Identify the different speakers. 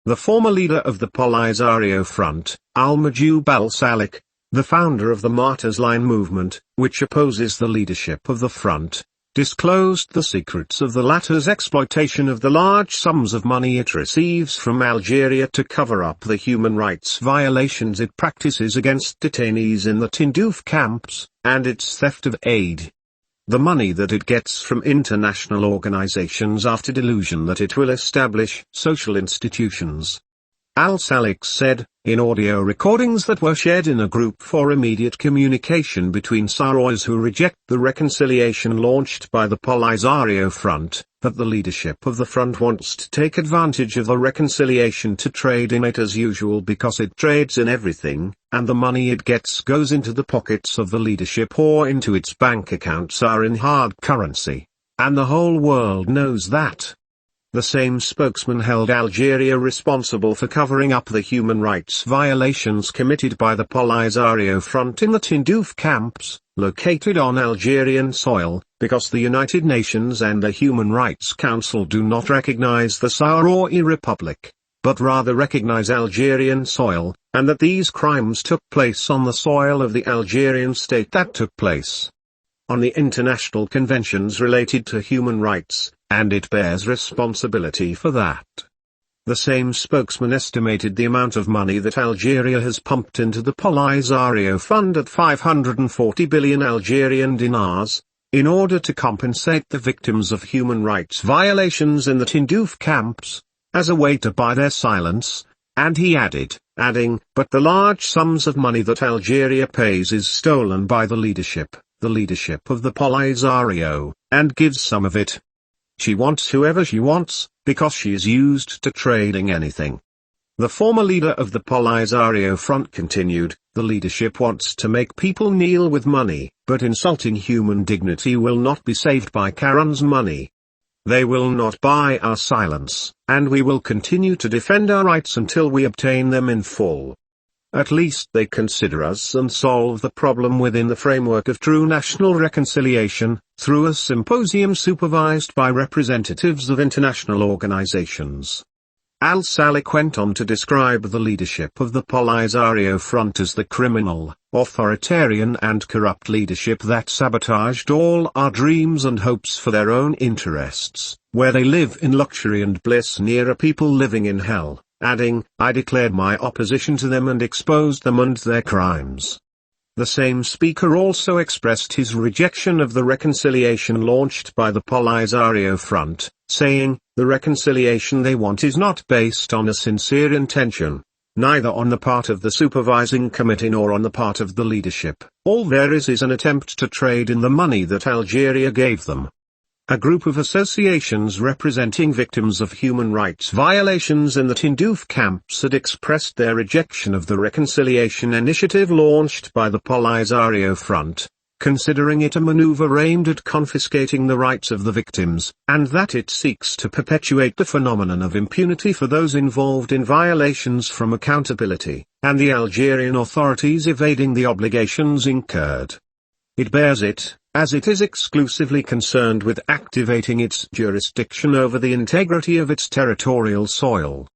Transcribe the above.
Speaker 1: The former leader of the Polisario Front, Al-Majoub al-Salik, the founder of the Martyrs Line movement, which opposes the leadership of the front, disclosed the secrets of the latter's exploitation of the large sums of money it receives from Algeria to cover up the human rights violations it practices against detainees in the Tindouf camps, and its theft of aid. The money that it gets from international organizations after delusion that it will establish social institutions. Al-Salik said, in audio recordings that were shared in a group for immediate communication between Sahrawis who reject the reconciliation launched by the Polisario Front, that the leadership of the front wants to take advantage of the reconciliation to trade in it as usual because it trades in everything, and the money it gets goes into the pockets of the leadership or into its bank accounts are in hard currency. And the whole world knows that. The same spokesman held Algeria responsible for covering up the human rights violations committed by the Polisario Front in the Tindouf camps, located on Algerian soil, because the United Nations and the Human Rights Council do not recognize the Sahrawi Republic, but rather recognize Algerian soil, and that these crimes took place on the soil of the Algerian state that took place on the international conventions related to human rights, and it bears responsibility for that. The same spokesman estimated the amount of money that Algeria has pumped into the Polisario Fund at 540 billion Algerian dinars, in order to compensate the victims of human rights violations in the Tindouf camps, as a way to buy their silence, and he adding, but the large sums of money that Algeria pays is stolen by the leadership of the Polisario, and gives some of it. She wants whoever she wants, because she is used to trading anything. The former leader of the Polisario Front continued, the leadership wants to make people kneel with money, but insulting human dignity will not be saved by Karan's money. They will not buy our silence, and we will continue to defend our rights until we obtain them in full. At least they consider us and solve the problem within the framework of true national reconciliation, through a symposium supervised by representatives of international organizations. Al-Salik went on to describe the leadership of the Polisario Front as the criminal, authoritarian and corrupt leadership that sabotaged all our dreams and hopes for their own interests, where they live in luxury and bliss near a people living in hell. Adding, I declared my opposition to them and exposed them and their crimes. The same speaker also expressed his rejection of the reconciliation launched by the Polisario Front, saying, the reconciliation they want is not based on a sincere intention, neither on the part of the supervising committee nor on the part of the leadership. All there is an attempt to trade in the money that Algeria gave them. A group of associations representing victims of human rights violations in the Tindouf camps had expressed their rejection of the reconciliation initiative launched by the Polisario Front, considering it a maneuver aimed at confiscating the rights of the victims, and that it seeks to perpetuate the phenomenon of impunity for those involved in violations from accountability, and the Algerian authorities evading the obligations incurred. It bears it, as it is exclusively concerned with activating its jurisdiction over the integrity of its territorial soil.